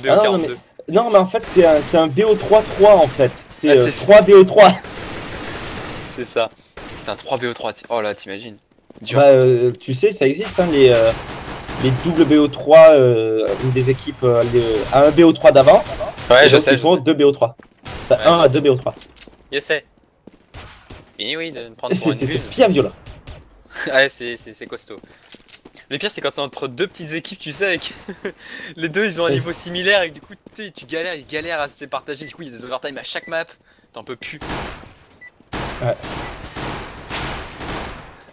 C'est un Ah non, BO42. non, mais en fait, c'est un BO3-3 en fait. C'est Ah, c'est 3 BO3. C'est ça. C'est un 3BO3. Oh là, t'imagines. Dur. Bah, tu sais, ça existe, hein, les doubles BO3, des équipes à un BO3 d'avance. Ouais, Et je donc, sais, ils je font sais. 2 BO3. Enfin, Ouais, 1 je à sais. 2 BO3. Je sais. Et oui, de me prendre pour une C'est buse. bien violent. Ouais, c'est costaud. Le pire, c'est quand c'est entre deux petites équipes, tu sais, avec les deux ils ont un Oui. niveau similaire et que du coup, tu galères, ils galèrent à se partager. Du coup, il y a des overtime à chaque map. T'en peux plus. Ouais.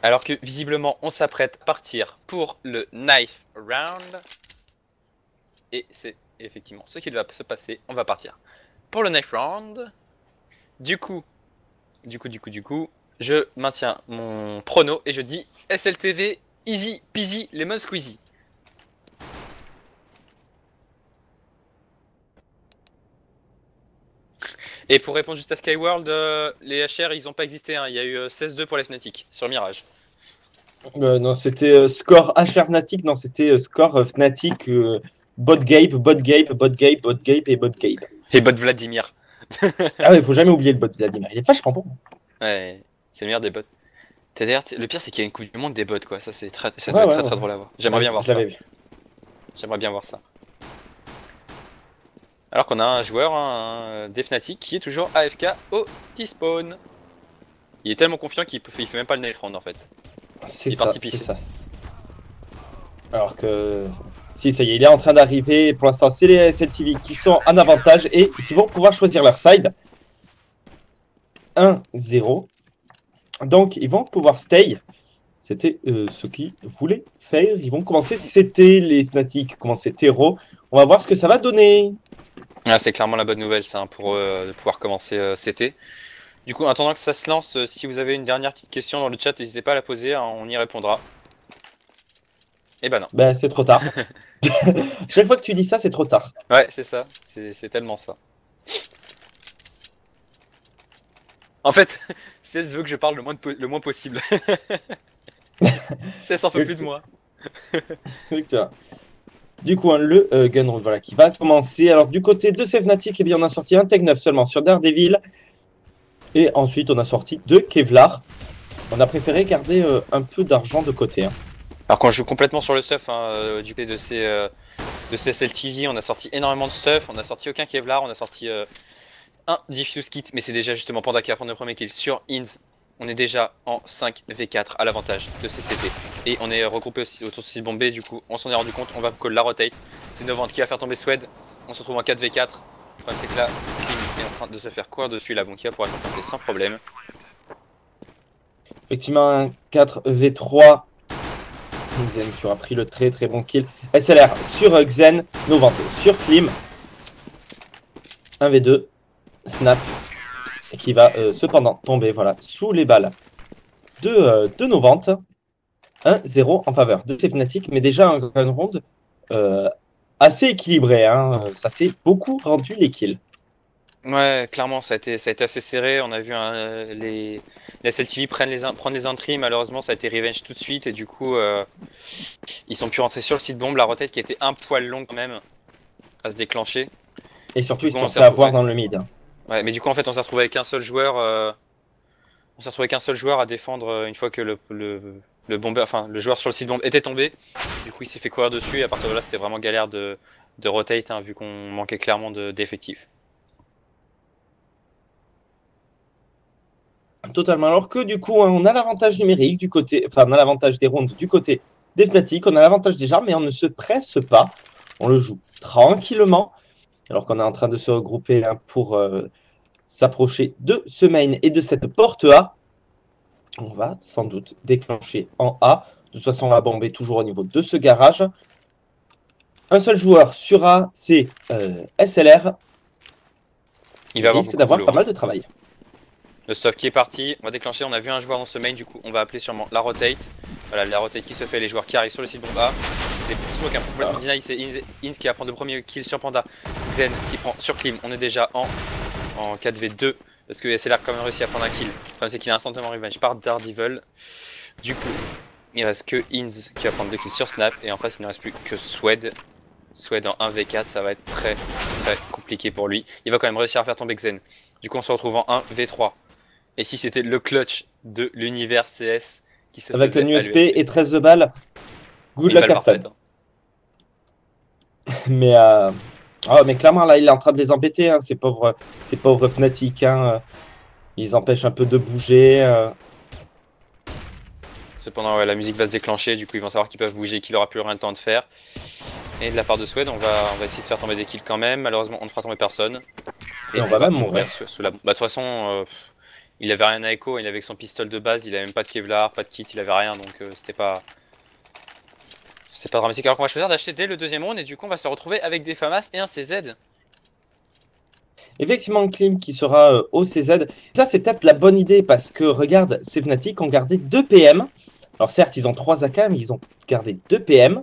Alors que visiblement, on s'apprête à partir pour le knife round. Et c'est effectivement ce qui va se passer. On va partir pour le knife round. Du coup, je maintiens mon prono et je dis SLTV, easy peasy, lemon squeezy. Et pour répondre juste à Skyworld, les HR ils ont pas existé, hein. Il y a eu 16-2 pour les Fnatic sur Mirage. Non, c'était score HR Fnatic. Non, c'était score Fnatic, bot Gabe, bot Gabe, bot Gabe, bot Gabe et bot Gabe. Et bot Vladimir. Ah ouais, faut jamais oublier le bot Vladimir. Il est vachement bon. Ouais, c'est le meilleur des bots. TDR, le pire c'est qu'il y a une coupe du monde des bots quoi, ça doit Ouais, être ouais, très ouais. très drôle à voir. J'aimerais bien voir Je ça. l'avais vu. J'aimerais bien voir ça. Alors qu'on a un joueur, des Fnatic, qui est toujours AFK au T-spawn. Il est tellement confiant qu'il fait même pas le knife round en fait. C'est Il est ça, parti c'est pisser. ça. Alors que si, ça y est, il est en train d'arriver. Pour l'instant, c'est les SLTV qui sont en avantage et qui vont pouvoir choisir leur side. 1-0. Donc, ils vont pouvoir stay. C'était ce qu'ils voulaient faire. Ils vont commencer. C'était les Fnatic, commencer terreau. On va voir ce que ça va donner. Ah, c'est clairement la bonne nouvelle ça, hein, pour de pouvoir commencer CT. Du coup, en attendant que ça se lance, si vous avez une dernière petite question dans le chat, n'hésitez pas à la poser, hein, on y répondra. Et bah non. Ben, c'est trop tard. Chaque fois que tu dis ça, c'est trop tard. Ouais, c'est ça, c'est tellement ça. En fait, CS veut que je parle le moins possible. CS en peut plus de moi. Du coup, hein, le gun roll, voilà, qui va commencer. Alors, du côté de ces Fnatic, eh bien, on a sorti un Tech 9 seulement sur Daredevil. Et ensuite, on a sorti deux Kevlar. On a préféré garder un peu d'argent de côté. Hein. Alors quand je joue complètement sur le stuff, hein, du côté de ces SLTV, on a sorti énormément de stuff, on a sorti aucun Kevlar, on a sorti un Diffuse Kit, mais c'est déjà justement Panda qui va prendre le premier kill sur Inz. On est déjà en 5v4 à l'avantage de CCT. Et on est regroupé aussi autour de site bombé, du coup on s'en est rendu compte, on va call la rotate. C'est Novante qui va faire tomber Swed, on se retrouve en 4v4. Le problème c'est que là, Klim est en train de se faire courir dessus, la Bonkia pourra confronter sans problème. Effectivement, un 4v3. Xen qui aura pris le très très bon kill. SLR sur Xen, Novante sur Klim. 1v2. Snap. Qui va cependant tomber voilà, sous les balles de Novante. 1-0 en faveur de ces Fnatic, mais déjà un gun round assez équilibré. Hein. Ça s'est beaucoup rendu les kills. Ouais, clairement, ça a été assez serré. On a vu les SLTV prendre les entries. Malheureusement, ça a été revenge tout de suite. Et du coup, ils sont pu rentrer sur le site bombe. La rotate qui était un poil longue quand même à se déclencher. Et surtout, ils coup, se on sont s'est fait avoir retrouvé- dans le mid. Ouais, mais du coup, en fait, on s'est retrouvé avec un seul joueur. On s'est retrouvé qu'un seul joueur à défendre une fois que le bomber, enfin, le joueur sur le site bombe était tombé. Du coup, il s'est fait courir dessus. Et à partir de là, c'était vraiment galère de rotate, hein, vu qu'on manquait clairement d'effectifs. Totalement. Alors que du coup, on a l'avantage numérique du côté, enfin, on a l'avantage des rounds du côté des Fnatic, on a l'avantage des armes, mais on ne se presse pas. On le joue tranquillement, alors qu'on est en train de se regrouper hein, pour s'approcher de ce main et de cette porte A. On va sans doute déclencher en A. De toute façon, la bombe est toujours au niveau de ce garage. Un seul joueur sur A, c'est SLR. Il va avoir risque beaucoup de d'avoir boulot. pas mal de travail. Le stuff qui est parti, on va déclencher, on a vu un joueur dans ce main, du coup on va appeler sûrement la rotate. Voilà, la rotate qui se fait, les joueurs qui arrivent sur le site bombe A. Des smoke un complètement deny, c'est Inz qui va prendre le premier kill sur Panda. Xen qui prend sur Klim, on est déjà en 4v2. Parce que SLR a quand même réussi à prendre un kill. Le problème c'est qu'il a instantanément revenge par Daredevil. Du coup, il reste que Inz qui va prendre 2 kills sur Snap. Et en face il ne reste plus que Swed. Swed en 1v4, ça va être très compliqué pour lui. Il va quand même réussir à faire tomber Xen. Du coup on se retrouve en 1v3. Et si c'était le clutch de l'univers CS qui se avec faisait un à USP l'USP. et 13 de balles, good Une luck balle have fun. parfaite, hein. Mais, mais clairement, là, il est en train de les embêter, hein, ces pauvres Fnatic. Hein. Ils empêchent un peu de bouger. Cependant, ouais, la musique va se déclencher, du coup ils vont savoir qu'ils peuvent bouger, qu'il aura plus rien le temps de faire. Et de la part de Swed, on va essayer de faire tomber des kills quand même. Malheureusement, on ne fera tomber personne. Et on va même mourir. Sous la... Bah, de toute façon, il avait rien à Echo, il avait que son pistolet de base, il avait même pas de Kevlar, pas de kit, il avait rien, donc c'était pas dramatique. Alors qu'on va choisir d'acheter dès le deuxième round, et du coup on va se retrouver avec des FAMAS et un CZ. Effectivement, Klim qui sera au CZ. Ça, c'est peut-être la bonne idée parce que, regarde, ces Fnatic ont gardé 2 PM. Alors certes, ils ont 3 AK, mais ils ont gardé 2 PM.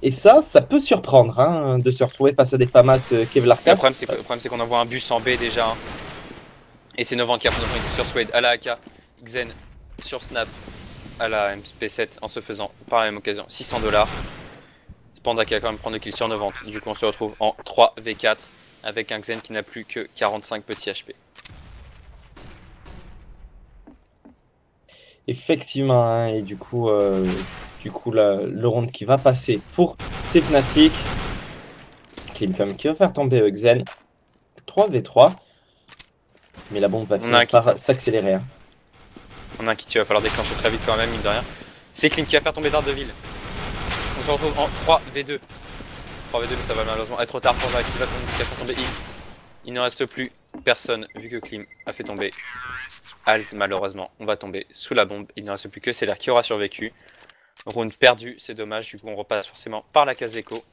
Et ça peut surprendre hein, de se retrouver face à des FAMAS Kevlar Le 4. problème c'est qu'on envoie un bus en B déjà. Hein. Et c'est Novant qui a pris sur Swed à la AK, Xen sur Snap à la MP7 en se faisant par la même occasion 600 $. Panda qui a quand même prendre le kill sur Novant. Du coup on se retrouve en 3v4 avec un Xen qui n'a plus que 45 petits HP. Effectivement, hein, et du coup le round qui va passer pour ces Fnatic. Klim qui va faire tomber Xen. 3v3. Mais la bombe va finir par s'accélérer. Hein. On a un kit, il va falloir déclencher très vite quand même, mine de rien. C'est Klim qui va faire tomber Daredevil. On se retrouve en 3v2. 3v2, mais ça va malheureusement être trop tard pour qui va faire tomber In. Il ne reste plus personne vu que Klim a fait tomber Alz. Malheureusement, on va tomber sous la bombe. Il ne reste plus que Célaire qui aura survécu. Round perdu, c'est dommage. Du coup, on repasse forcément par la case écho.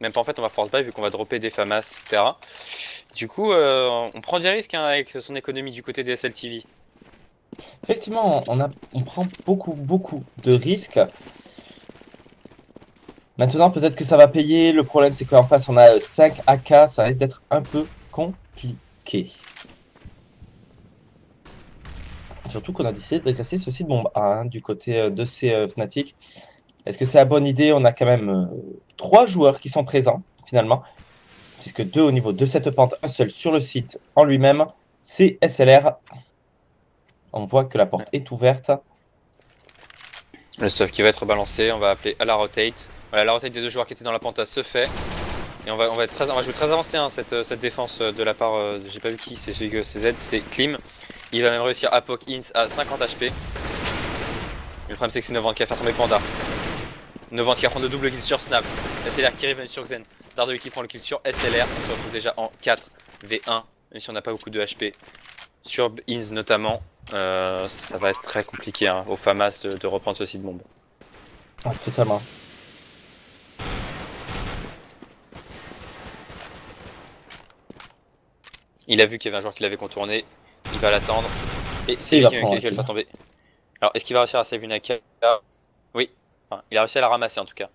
Même pas en fait, on va force buy vu qu'on va dropper des FAMAS, etc. Du coup, on prend des risques hein, avec son économie du côté des SLTV. Effectivement, on prend beaucoup de risques. Maintenant, peut-être que ça va payer. Le problème, c'est qu'en face, on a 5 AK. Ça risque d'être un peu compliqué. Surtout qu'on a décidé d'agresser ce site bombe A hein, du côté de ces Fnatic. Est-ce que c'est la bonne idée? On a quand même 3 joueurs qui sont présents, finalement. Puisque 2 au niveau de cette pente, un seul sur le site en lui-même. C'est SLR. On voit que la porte est ouverte. Le stuff qui va être balancé, on va appeler à la rotate. Voilà, la rotate des 2 joueurs qui étaient dans la penta se fait. Et on va jouer très avancé hein, cette défense de la part, j'ai pas vu qui, c'est celui que CZ, c'est Klim. Il va même réussir à poke Int à 50 HP. Mais le problème c'est que c'est Novant qui va faire tomber Panda. Novant qui va prendre le double kill sur Snap. SLR qui revient sur Xen. Daredevil qui prend le kill sur SLR. On se retrouve déjà en 4v1, même si on n'a pas beaucoup de HP. Sur Inz notamment, ça va être très compliqué hein, au FAMAS de reprendre ce site bombe. Ah, totalement. Il a vu qu'il y avait un joueur qui l'avait contourné, il va l'attendre, et c'est lui qui va le faire tomber. Alors est-ce qu'il va réussir à save une AK? Oui, enfin, il a réussi à la ramasser en tout cas.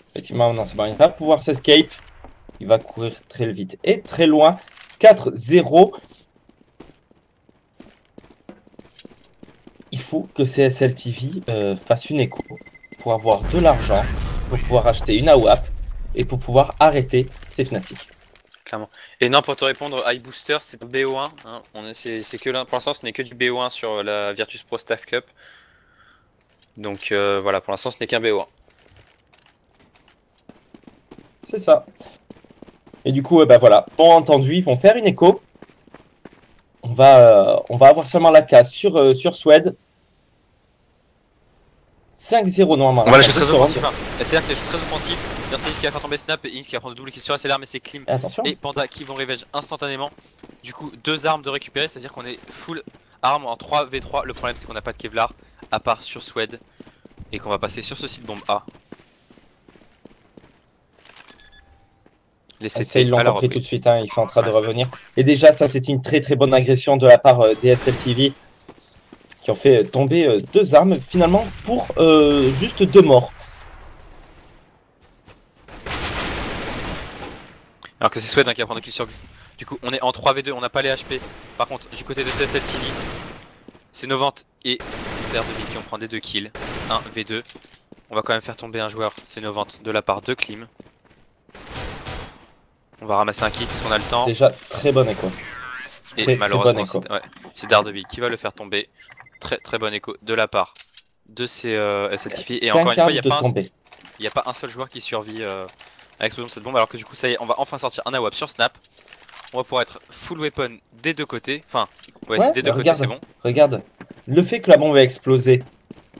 Effectivement, non, c'est bon, il va pouvoir s'escape. Il va courir très vite et très loin. 4-0. Il faut que CSLTV fasse une écho pour avoir de l'argent, pour pouvoir acheter une AWAP et pour pouvoir arrêter ces Fnatic. Clairement. Et non, pour te répondre, High Booster c'est un BO1. Hein. C'est que là, pour l'instant, ce n'est que du BO1 sur la Virtus Pro Staff Cup. Donc voilà, pour l'instant, ce n'est qu'un BO1. C'est ça. Et du coup, bah voilà, bon entendu, ils vont faire une écho. On va avoir seulement la case sur Swed. 5-0 normalement. Voilà, je suis très offensif. Hein. SLR qui est très offensif. Mercedes qui va faire tomber Snap et Inks qui va prendre le double kill sur SLR, mais c'est Klim et Panda qui vont revenge instantanément. Du coup, 2 armes de récupérer, c'est-à-dire qu'on est full arme en 3v3. Le problème, c'est qu'on n'a pas de Kevlar à part sur Swed et qu'on va passer sur ce site bombe A. Ils l'ont compris tout de suite, hein, ils sont en train de revenir. Et déjà, ça c'est une très bonne agression de la part des SLTV qui ont fait tomber 2 armes finalement pour juste 2 morts. Alors que c'est Swed hein, qui va prendre le kill sur X. Du coup, on est en 3v2, on n'a pas les HP. Par contre, du côté de CSLTV, c'est Novant et Daredevil qui ont pris des 2 kills. S1, V2. On va quand même faire tomber un joueur, c'est Novante, de la part de Klim. On va ramasser un kill parce qu'on a le temps. Déjà, très bon écho. Et malheureusement, c'est Daredevil qui va le faire tomber. Très bon écho de la part de ces SLTV. Et encore une fois, il n'y a pas un seul joueur qui survit à l'explosion de cette bombe. Alors que du coup, ça y est, on va enfin sortir un AWP sur Snap. On va pouvoir être full weapon des deux côtés. Enfin, ouais, c'est des deux côtés, c'est bon. Regarde, le fait que la bombe a explosé,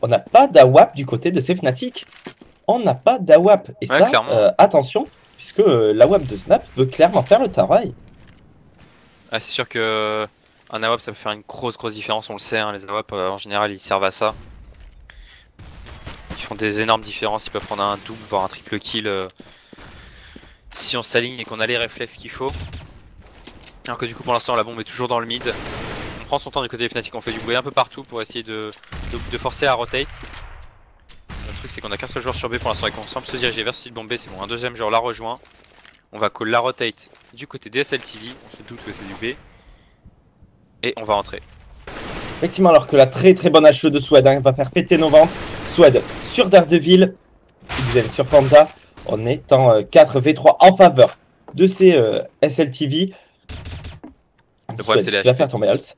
on n'a pas d'AWP du côté de ces Fnatic. On n'a pas d'AWP. Et ouais, ça, attention, puisque l'AWP de Snap peut clairement faire le travail. Ah, c'est sûr que un AWP ça peut faire une grosse différence, on le sait, hein, les AWP en général ils servent à ça. Ils font des énormes différences, ils peuvent prendre un double voire un triple kill si on s'aligne et qu'on a les réflexes qu'il faut. Alors que du coup pour l'instant la bombe est toujours dans le mid. On prend son temps du côté des Fnatic, on fait du bruit un peu partout pour essayer de forcer à rotate. Le truc c'est qu'on a qu'un seul joueur sur B pour l'instant et qu'on semble se diriger vers ce site bombe B, c'est bon, un deuxième joueur la rejoint. On va call la rotate du côté des SLTV, on se doute que c'est du B. Et on va rentrer. Effectivement, alors que la très bonne HE de Swed va faire péter nos ventes. Swed sur Daredevil, Xen sur Panda. On est en 4v3 en faveur de ces SLTV. Le problème c'est les HP. Qui va faire tomber Hals.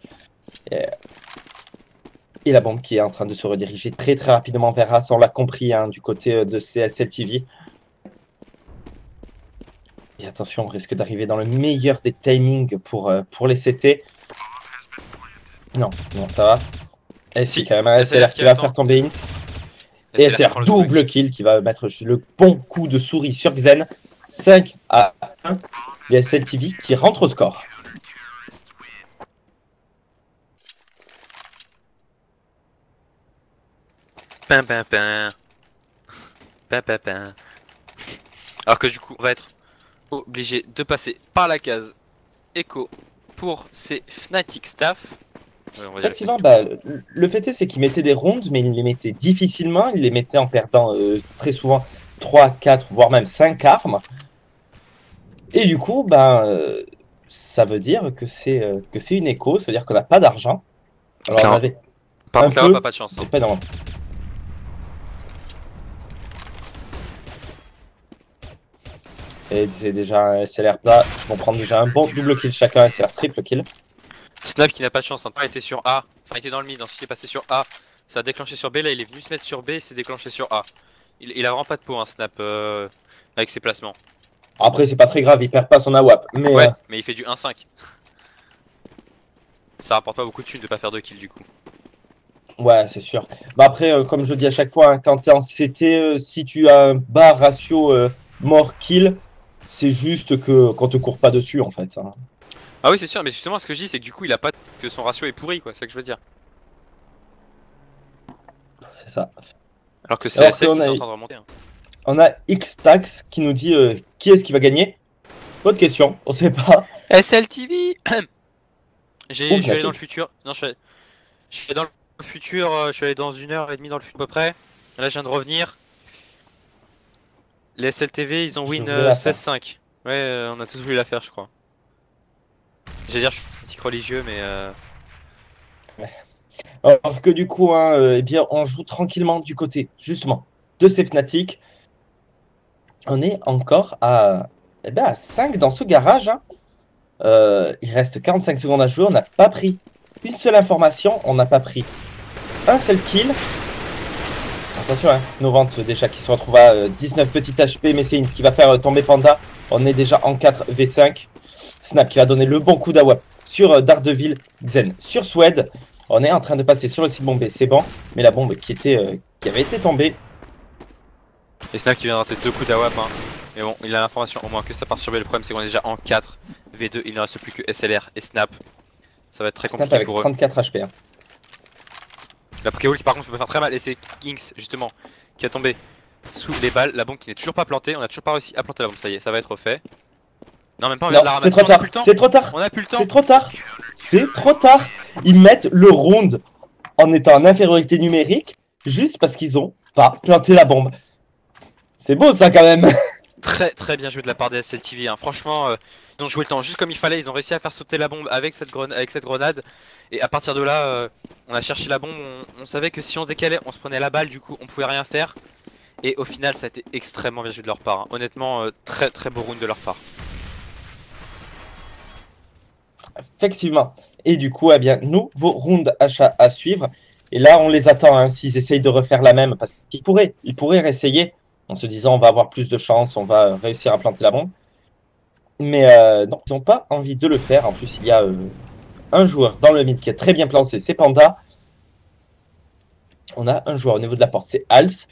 Et la bombe qui est en train de se rediriger très rapidement vers As, on l'a compris hein, du côté de ces SLTV. Et attention, on risque d'arriver dans le meilleur des timings pour les CT. Non, ça va. Et c'est quand même un SLR qui va faire tomber Ins. Et SLR double kill qui va mettre le bon coup de souris sur Xen. 5 à 1. Les SLTV qui rentrent au score. Alors que du coup, on va être obligé de passer par la case Echo pour ces Fnatic staff. Effectivement, bah, le fait est c'est qu'ils mettaient des rondes, mais ils les mettaient difficilement, ils les mettaient en perdant très souvent 3, 4, voire même 5 armes. Et du coup, bah, ça veut dire que c'est une écho, ça veut dire qu'on n'a pas d'argent. Alors on avait par contre, là, pas de chance. Pas énormément. Et c'est déjà un SLR plat, ils vont prendre déjà un bon double kill chacun, SLR triple kill. Snap qui n'a pas de chance, il était sur A, enfin il était dans le mid, ensuite il est passé sur A, ça a déclenché sur B, là il est venu se mettre sur B et s'est déclenché sur A. Il a vraiment pas de peau, hein, Snap, avec ses placements. Après c'est pas très grave, il perd pas son AWP, mais... Ouais, mais il fait du 1-5. Ça rapporte pas beaucoup de thunes de pas faire de kill du coup. Ouais, c'est sûr. Bah après, comme je dis à chaque fois, hein, quand t'es en CT, si tu as un bas ratio mort-kill, c'est juste que qu'on te court pas dessus en fait. Hein. Ah oui c'est sûr, mais justement ce que je dis c'est que du coup il a pas que son ratio est pourri quoi, c'est ça que je veux dire. C'est ça. Alors que c'est assez en train de remonter. Hein. On a Xtax qui nous dit qui est-ce qui va gagner. Bonne question, on sait pas. SLTV. Je suis allé dans le futur. Non, je suis dans le futur, je suis allé dans 1h30 dans le futur à peu près. Là je viens de revenir. Les SLTV ils ont win 16-5. Ouais, on a tous voulu la faire je crois. J'allais dire je suis politique religieux mais ouais. Alors que du coup hein, eh bien on joue tranquillement du côté justement de ces Fnatic. On est encore à, eh ben, à 5 dans ce garage. Hein. Il reste 45 secondes à jouer, on n'a pas pris une seule information, on n'a pas pris un seul kill. Attention, hein, nos ventes déjà qui se retrouvent à 19 petites HP, mais c'est ce qui va faire tomber Panda. On est déjà en 4v5. Snap qui va donner le bon coup d'AWP sur Daredevil, Xen sur Swed. On est en train de passer sur le site bombé, c'est bon, mais la bombe qui avait été tombée. Et Snap qui vient de rater 2 coups d'AWP. Hein. Mais bon, il a l'information au moins que ça part sur B. Le problème c'est qu'on est déjà en 4v2, il ne reste plus que SLR et Snap. Ça va être très compliqué pour eux. 34 HP. Hein. La Pokéball qui par contre peut faire très mal et c'est Kings justement qui a tombé sous les balles. La bombe qui n'est toujours pas plantée, on a toujours pas réussi à planter la bombe, ça y est, ça va être fait. Non même pas, on vient de la ramasser, c'est trop tard, c'est trop tard, on a plus le temps. C'est trop tard, c'est trop tard. Ils mettent le round en étant en infériorité numérique juste parce qu'ils ont pas planté la bombe. C'est beau ça quand même. Très bien joué de la part des SLTV, hein. Franchement, ils ont joué le temps juste comme il fallait, ils ont réussi à faire sauter la bombe avec cette grenade. Et à partir de là, on a cherché la bombe, on savait que si on décalait, on se prenait la balle, du coup on pouvait rien faire. Et au final, ça a été extrêmement bien joué de leur part, hein. Honnêtement, très beau round de leur part. Effectivement. Et du coup, eh bien, nouveau round achat à suivre. Et là, on les attend, hein, s'ils essayent de refaire la même, parce ils pourraient réessayer en se disant on va avoir plus de chance, on va réussir à planter la bombe. Mais non, ils n'ont pas envie de le faire. En plus, il y a un joueur dans le mid qui est très bien placé, c'est Panda. On a un joueur au niveau de la porte, c'est Hals.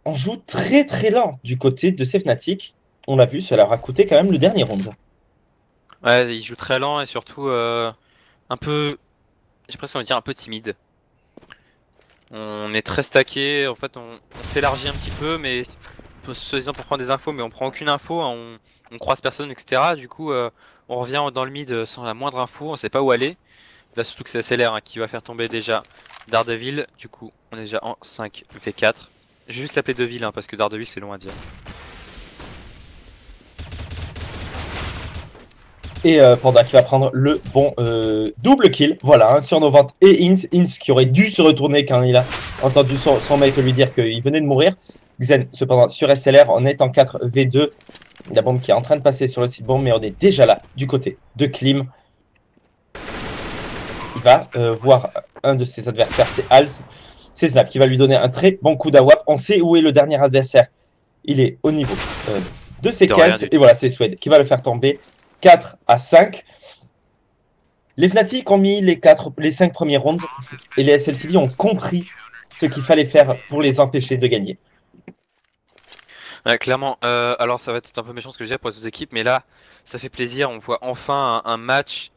On joue très lent du côté de ces Fnatic. On l'a vu, ça leur a coûté quand même le dernier round. Ouais, ils jouent très lent et surtout un peu, j'ai l'impression de dire un peu timide. On est très stacké, en fait on s'élargit un petit peu, mais soi-disant pour prendre des infos, mais on prend aucune info, hein, on croise personne, etc. Du coup, on revient dans le mid sans la moindre info, on sait pas où aller. Là, surtout que c'est SLR, hein, qui va faire tomber déjà Daredevil. Du coup, on est déjà en 5v4. Je vais juste l'appeler Deville, hein, parce que Daredevil c'est long à dire. Et Panda qui va prendre le bon double kill. Voilà, hein, sur nos ventes. Et Inns qui aurait dû se retourner quand il a entendu son mate lui dire qu'il venait de mourir. Xen, cependant, sur SLR, on est en 4v2. La bombe qui est en train de passer sur le site bombe, mais on est déjà là, du côté de Klim. Il va voir un de ses adversaires, c'est Hals. C'est Snap qui va lui donner un très bon coup d'AWAP. On sait où est le dernier adversaire. Il est au niveau de ses caisses. Et voilà, c'est Swed qui va le faire tomber. 4-5. Les Fnatic ont mis les 5 premiers rounds et les SLTV ont compris ce qu'il fallait faire pour les empêcher de gagner. Ouais, clairement, alors ça va être un peu méchant ce que je dis pour les autres équipes, mais là, ça fait plaisir. On voit enfin un match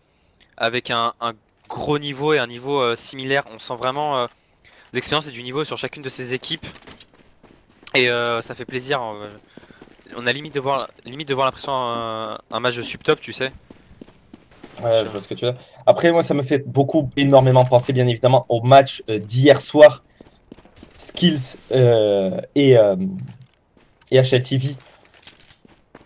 avec un gros niveau et un niveau similaire. On sent vraiment l'expérience et du niveau sur chacune de ces équipes. Et ça fait plaisir. On a limite de voir l'impression un match de subtop, tu sais. Ouais, je vois ce que tu veux. Après, moi, ça me fait énormément penser, bien évidemment, au match d'hier soir. Skills et HLTV.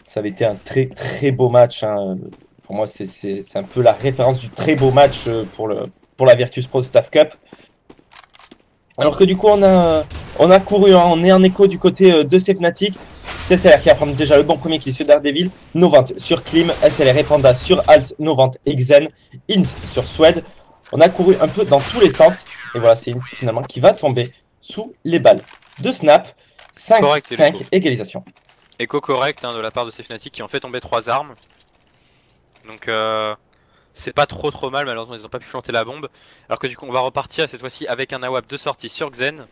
Ça avait été un très beau match, hein. Pour moi, c'est un peu la référence du très beau match pour la Virtus Pro Staff Cup. Alors que du coup, on a couru, hein, on est en écho du côté de ces Fnatic. C'est SLR qui va prendre déjà le bon premier qui est sur Daredevil. Novant sur Klim, SLR et Panda sur Hals, Novant et Xen. Inns sur Swed. On a couru un peu dans tous les sens. Et voilà, c'est Inns finalement qui va tomber sous les balles de Snap. 5-5, égalisation. Echo correct, hein, de la part de ces Fnatic qui ont fait tomber 3 armes. Donc c'est pas trop mal, malheureusement ils ont pas pu planter la bombe. Alors que du coup on va repartir cette fois-ci avec un AWAP de sortie sur Xen.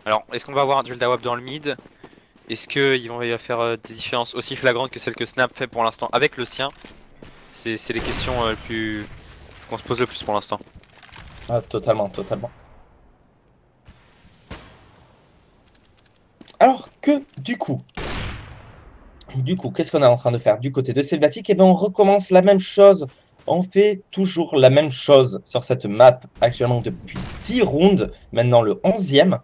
Alors est-ce qu'on va avoir un duel d'AWAP dans le mid? Est-ce qu'il va faire des différences aussi flagrantes que celles que Snap fait pour l'instant avec le sien? C'est les questions qu'on se pose le plus pour l'instant. Ah, totalement. Alors que du coup, qu'est-ce qu'on est en train de faire du côté de Fnatic? Eh bien, on recommence la même chose. On fait toujours la même chose sur cette map actuellement depuis 10 rounds. Maintenant le 11e.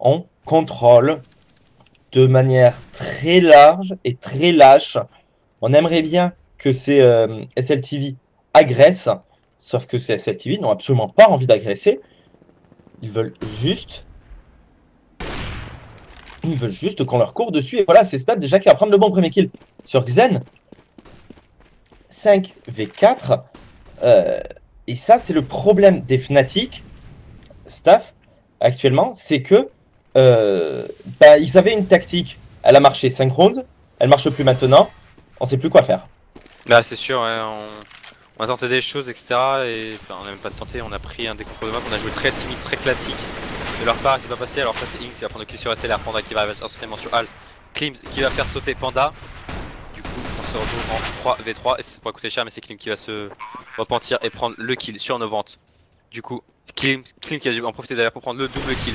On contrôle de manière très large et très lâche. On aimerait bien que ces SLTV agressent. Sauf que ces SLTV n'ont absolument pas envie d'agresser. Ils veulent juste qu'on leur court dessus. Et voilà, c'est Stab déjà qui va prendre le bon premier kill sur Xen. 5v4. Et ça, c'est le problème des Fnatic, Staff, actuellement. C'est que ils avaient une tactique. Elle a marché 5 rounds. Elle marche plus maintenant. On sait plus quoi faire. Bah c'est sûr, ouais, on a tenté des choses, etc. Et enfin, on n'a même pas tenté, on a pris un décontrôle de map, on a joué très timide, très classique. De leur part, c'est pas passé. Alors ça c'est Inks qui va prendre le kill sur SLR, Panda qui va enseignement sur Hals, Klims qui va faire sauter Panda. Du coup, on se retrouve en 3v3 et ça pourrait coûter cher, mais c'est Klim qui va se repentir et prendre le kill sur nos ventes. Du coup, Klim qui a dû en profiter d'ailleurs pour prendre le double kill.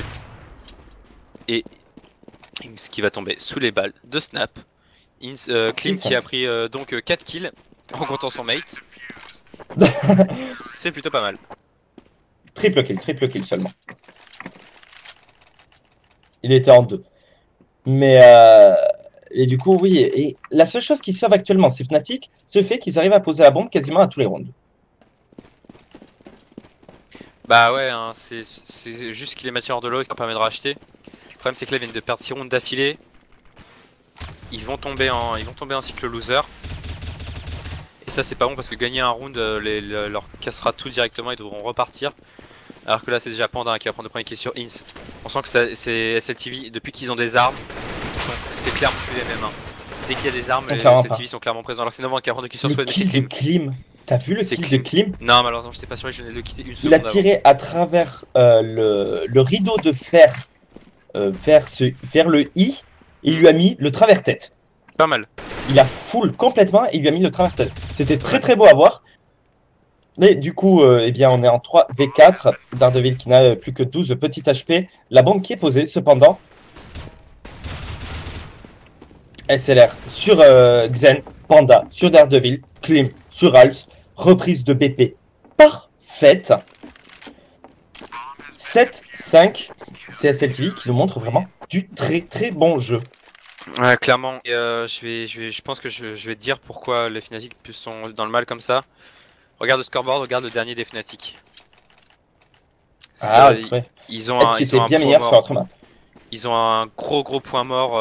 Et Inks qui va tomber sous les balles de Snap. Klim qui a pris donc 4 kills en comptant son mate. C'est plutôt pas mal. Triple kill seulement. Il était en 2. Mais Et du coup, oui. Et la seule chose qui sauve actuellement, c'est Fnatic, ce fait qu'ils arrivent à poser la bombe quasiment à tous les rounds. Bah ouais, hein, c'est juste qu'il est matière de l'eau, ça permet de racheter. Le problème c'est que là ils viennent de perdre 6 rounds d'affilée. Ils vont tomber en cycle loser. Et ça c'est pas bon parce que gagner un round leur cassera tout directement, ils devront repartir. Alors que là c'est déjà Panda qui va prendre le premier kill sur Ins. On sent que c'est SLTV, depuis qu'ils ont des armes, c'est clairement plus les mêmes. Hein. Dès qu'il y a des armes, les SLTV sont clairement présents. Alors que c'est Novant qui va prendre le kill sur Sweat, mais c'est Klim. T'as vu le kill de Klim? Non, malheureusement j'étais pas sûr, je venais de le quitter une seconde. Il a tiré à travers le rideau de fer vers le I, et il lui a mis le travers tête. Pas mal. Il a full complètement et il lui a mis le travers tête. C'était très très beau à voir. Mais du coup, eh bien, on est en 3v4. Daredevil qui n'a plus que 12 petits HP. La bombe qui est posée, cependant. SLR sur Xen, Panda sur Daredevil, Klim sur Hals, reprise de BP parfaite. 7-5, c'est SLTV qui nous montre vraiment du très très bon jeu. Ouais, clairement. Et je pense que je vais te dire pourquoi les Fnatic sont dans le mal comme ça. Regarde le scoreboard, regarde le dernier des Fnatic. Ah, ouais. Ils ont un bien meilleur sur l'autre map. Ils ont un gros point mort.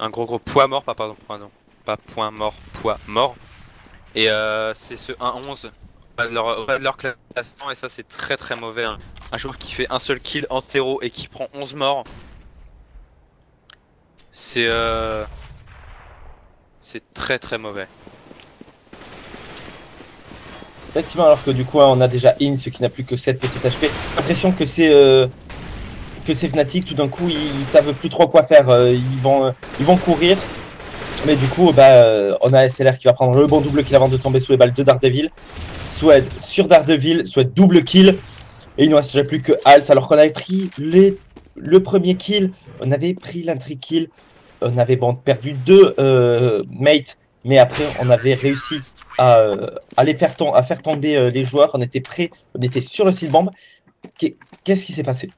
Un gros poids mort, pas point mort, poids mort. Et c'est ce 1-11 au bas de leur classement, et ça c'est très très mauvais. Hein. Un joueur qui fait un seul kill en terreau et qui prend 11 morts. C'est très très mauvais. Effectivement, alors que du coup, on a déjà Ins qui n'a plus que 7 petits HP. J'ai l'impression que c'est Fnatic, tout d'un coup, ils savent plus trop quoi faire. Ils vont courir. Mais du coup, on a SLR qui va prendre le bon double kill avant de tomber sous les balles de Daredevil. Sweat sur Daredevil, Sweat double kill. Et il ne reste déjà plus que Hals, alors qu'on avait pris le premier kill. On avait pris l'intri kill. On avait perdu 2 mates. Mais après, on avait réussi à faire tomber les joueurs. On était prêts, on était sur le site bombe. Qu'est-ce qui s'est passé?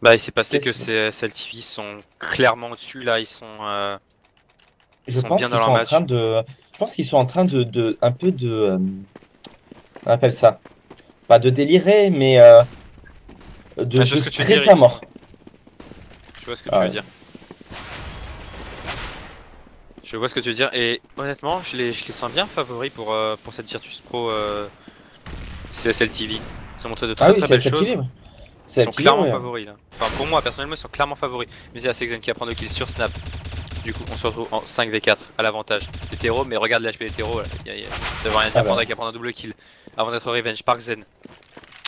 Bah, il s'est passé que ces SLTV sont clairement au-dessus. Là, ils sont bien dans leur match. Je pense qu'ils sont en train de un peu de. On appelle ça. Pas de délirer, mais de stresser à mort. Je vois ce que tu veux dire. Je vois ce que tu veux dire, et honnêtement, je les sens bien favoris pour cette Virtus Pro CSL TV. Ils ont montré de très belles choses. Ils sont clairement favoris là. Enfin, pour moi, personnellement, ils sont clairement favoris. Mais c'est Xen qui va prendre le kill sur Snap. Du coup, on se retrouve en 5v4 à l'avantage des terreaux, mais regarde l'HP des terreaux. Ça veut rien dire, Panda qui va prendre un double kill avant d'être revenge par Xen.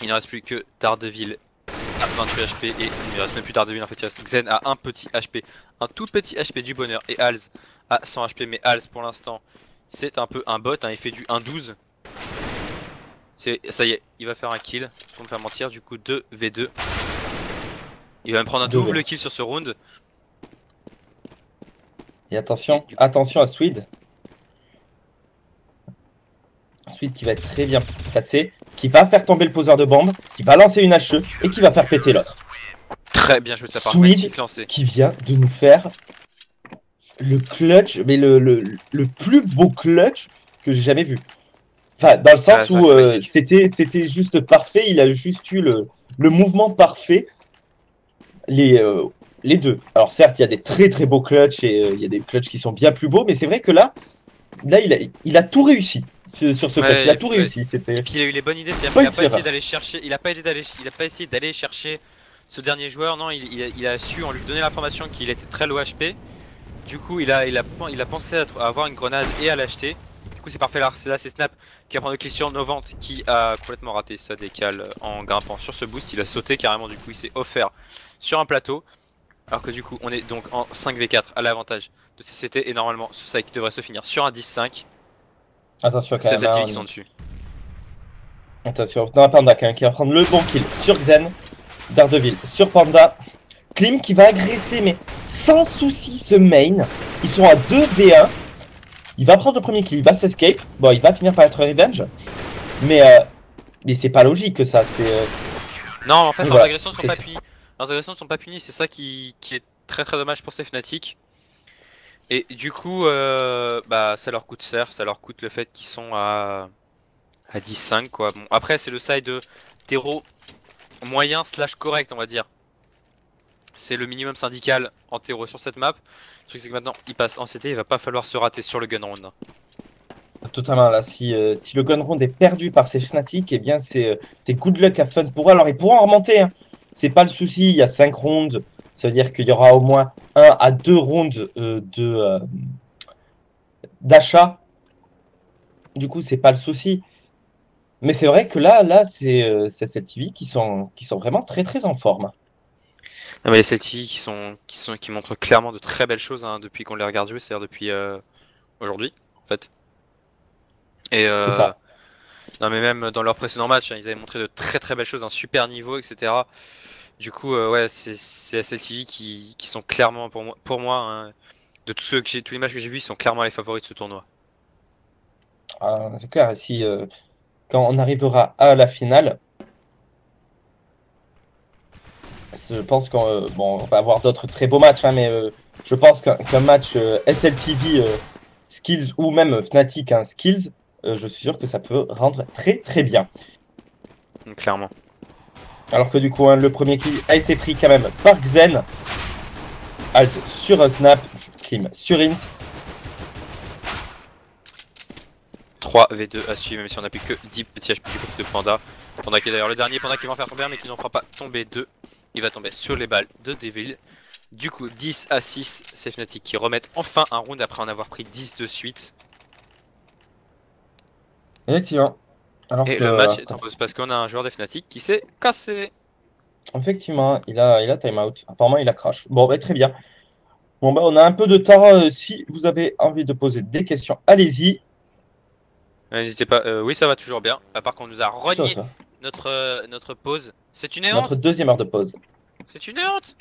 Il ne reste plus que Daredevil à 28 HP et il ne reste même plus Daredevil en fait. Il reste Xen à un petit HP, un tout petit HP du bonheur, et Hals à 100 HP, mais Hals pour l'instant c'est un peu un bot, hein, il fait du 1-12. Ça y est, il va faire un kill, pour me faire mentir, du coup 2v2. Il va même prendre un double kill sur ce round. Et attention à Swede. Swede qui va être très bien placé, qui va faire tomber le poseur de bombe, qui va lancer une HE et qui va faire péter l'autre. Très bien joué de sa part, magnifique lancé. Qui vient de nous faire le clutch, mais le plus beau clutch que j'ai jamais vu. Enfin, dans le sens où c'était juste parfait, il a juste eu le mouvement parfait. Les deux. Alors certes, il y a des très très beaux clutches et il y a des clutches qui sont bien plus beaux, mais c'est vrai que là il a tout réussi sur ce clutch. Il a tout réussi. Et puis il a eu les bonnes idées, c'est-à-dire qu'il n'a pas essayé d'aller chercher, il a pas essayé d'aller chercher ce dernier joueur. Non, il a su, on lui donner l'information qu'il était très low HP. Du coup, il a pensé à avoir une grenade et à l'acheter. Du coup, c'est parfait. Là, c'est Snap qui va prendre le kill sur Novant, qui a complètement raté sa décale en grimpant sur ce boost. Il a sauté carrément. Du coup, il s'est offert sur un plateau. Alors que du coup, on est donc en 5v4 à l'avantage de CCT et normalement, ce cycle devrait se finir sur un 10-5. Attention, quand même. C'est qui sont dessus. Attention, on a Panda quand même qui va prendre le bon kill sur Xen. Daredevil sur Panda. Klim qui va agresser, mais sans souci ce main. Ils sont à 2v1. Il va prendre le premier kill, il va s'escape. Bon, il va finir par être revenge. Mais c'est pas logique ça. Non, en fait, leurs agressions sont pas appuyées. leurs agressions ne sont pas punies, c'est ça qui est très très dommage pour ces Fnatic. Et du coup, bah ça leur coûte cher, ça leur coûte le fait qu'ils sont à 10-5 quoi. Bon, après c'est le side de terreau moyen slash correct on va dire. C'est le minimum syndical en terreau sur cette map. Le truc c'est que maintenant il passe en CT, il va pas falloir se rater sur le gun round. Totalement, là, si le gun round est perdu par ces Fnatic, eh bien, c'est good luck à fun pour eux. Alors, ils pourront en remonter, hein. C'est pas le souci, il y a 5 rounds. Ça veut dire qu'il y aura au moins 1 à 2 rounds d'achat. Du coup, c'est pas le souci. Mais c'est vrai que là c'est SLTV qui sont vraiment très très en forme. Non, mais les Celtics qui montrent clairement de très belles choses hein, depuis qu'on les regarde jouer, c'est-à-dire depuis aujourd'hui en fait. Et C'est ça. non mais même dans leurs précédents matchs, hein, ils avaient montré de très très belles choses, un super niveau, etc. Du coup, ouais, c'est SLTV qui sont clairement pour moi hein, de tous les matchs que j'ai vus, ils sont clairement les favoris de ce tournoi. Ah, c'est clair. Et si quand on arrivera à la finale, je pense qu'on bon, on va avoir d'autres très beaux matchs, hein, mais je pense qu'un match SLTV Skills ou même Fnatic Skills, je suis sûr que ça peut rendre très très bien. Donc, clairement. Alors que du coup, hein, le premier kill a été pris quand même par Xen. Alz sur un snap, Klim sur Int. 3v2 à suivre, même si on n'a plus que 10 petits HP du côté de Panda. Panda qui est d'ailleurs le dernier, Panda qui va en faire tomber un mais qui n'en fera pas tomber deux. Il va tomber sur les balles de Devil. Du coup 10 à 6, c'est Fnatic qui remettent enfin un round après en avoir pris 10 de suite. Effectivement. Alors Et que, le match est en pause parce qu'on a un joueur des Fnatic qui s'est cassé. effectivement, il a time out. Apparemment, il a crash. Bon, bah, très bien. Bon, bah, on a un peu de temps. Si vous avez envie de poser des questions, allez-y. N'hésitez pas, oui ça va toujours bien. À part qu'on nous a Ça, renié ça. notre pause. C'est une Notre honte. deuxième heure de pause. C'est une honte.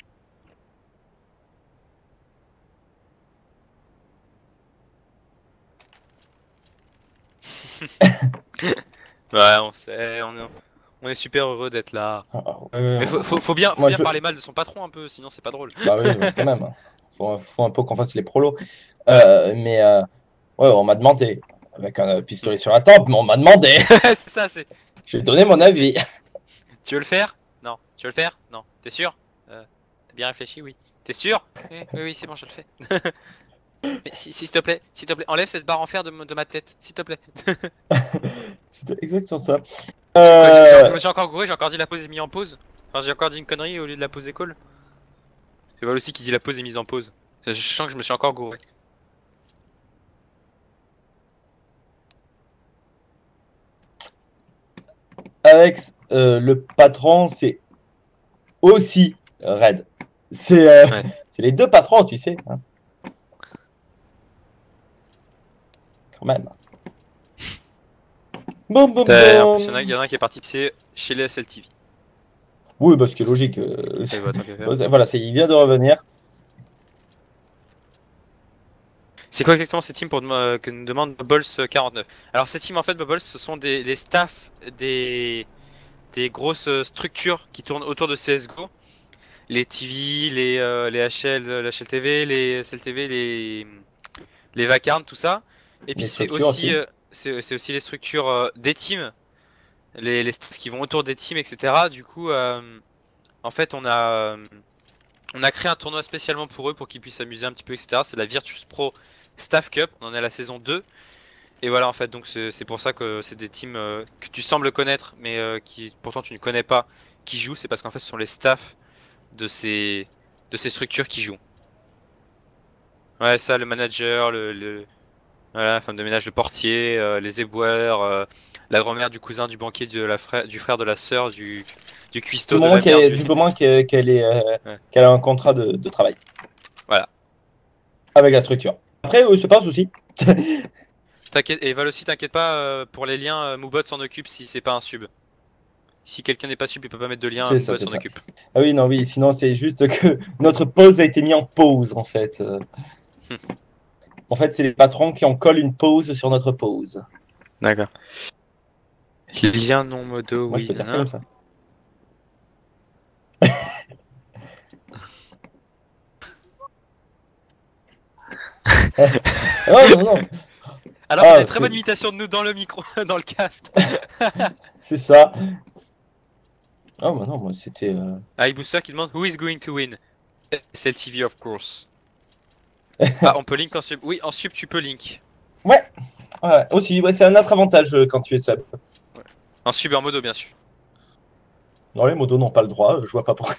Ouais on sait, on est super heureux d'être là. Mais faut bien Moi, parler mal de son patron un peu, sinon c'est pas drôle. Bah oui, mais quand même, hein. Faut un peu qu'on fasse les prolos. Mais ouais, on m'a demandé, avec un pistolet sur la tempe, mais on m'a demandé. C'est ça, c'est. J'ai donné mon avis. Tu veux le faire? Non. Tu veux le faire? Non. T'es sûr? T'as bien réfléchi? Oui. T'es sûr? Oui, oui, oui, c'est bon, je le fais. Mais s'il te plaît, enlève cette barre en fer de ma tête, s'il te plaît. C'était exactement ça. C'est quoi, je me suis encore gouré, j'ai encore dit la pause est mise en pause. Enfin, j'ai encore dit une connerie au lieu de la pause école. C'est Val aussi qui dit la pause est mise en pause. Je sens que je me suis encore gouré. Avec le patron, c'est aussi Red. Ouais. C'est les deux patrons, tu sais, hein. Quand même. Bon, bon, En plus, bon. il y en a un qui est parti, c'est chez les SLTV. Oui, parce que logique. Et bah, tant qu'à faire. Voilà, il vient de revenir. C'est quoi exactement ces teams que nous demande Bubbles49? Alors ces teams en fait Bubbles ce sont les staffs des grosses structures qui tournent autour de CSGO. Les TV, les HL, la HLTV, les SLTV, les Vacarnes, tout ça. Et puis Les c'est structures aussi, aussi. c'est aussi les structures des teams, les staffs qui vont autour des teams, etc. Du coup, en fait on a créé un tournoi spécialement pour eux pour qu'ils puissent s'amuser un petit peu, etc. C'est la Virtus Pro Staff Cup, on en est à la saison 2. Et voilà en fait, donc c'est pour ça que c'est des teams que tu sembles connaître, mais qui pourtant tu ne connais pas, qui jouent. C'est parce qu'en fait ce sont les staffs de ces structures qui jouent. Ouais ça, le manager, voilà, la femme de ménage, le portier, les éboueurs, la grand-mère du cousin, du banquier, du frère, de la sœur, du cuistot, de la mère, Du moment Ouais. qu'elle a un contrat de travail. Voilà. Avec la structure. Après, c'est pas un souci. T'inquiète, et Val aussi, t'inquiète pas, pour les liens, Moobot s'en occupe si c'est pas un sub. Si quelqu'un n'est pas sub, il peut pas mettre de lien, C'est ça, Moobot c'est s'en ça. occupe. Ah oui, non, oui, sinon c'est juste que notre pause a été mise en pause, en fait. En fait, c'est les patrons qui en collent une pause sur notre pause. D'accord. Lien non modo, Moi, je oui, peux dire ça comme ça. Oh non, non. Alors qu'on a Ah, une très bonne imitation de nous dans le micro, dans le casque. c'est ça. Oh bah non, moi c'était... Ah, Booster qui demande Who is going to win? SLTV of course. Ah, on peut link en sub. Oui, en sub tu peux link. Ouais, ouais, aussi, ouais, c'est un autre avantage quand tu es sub. En sub et en modo bien sûr. Non, les modos n'ont pas le droit, je vois pas pourquoi.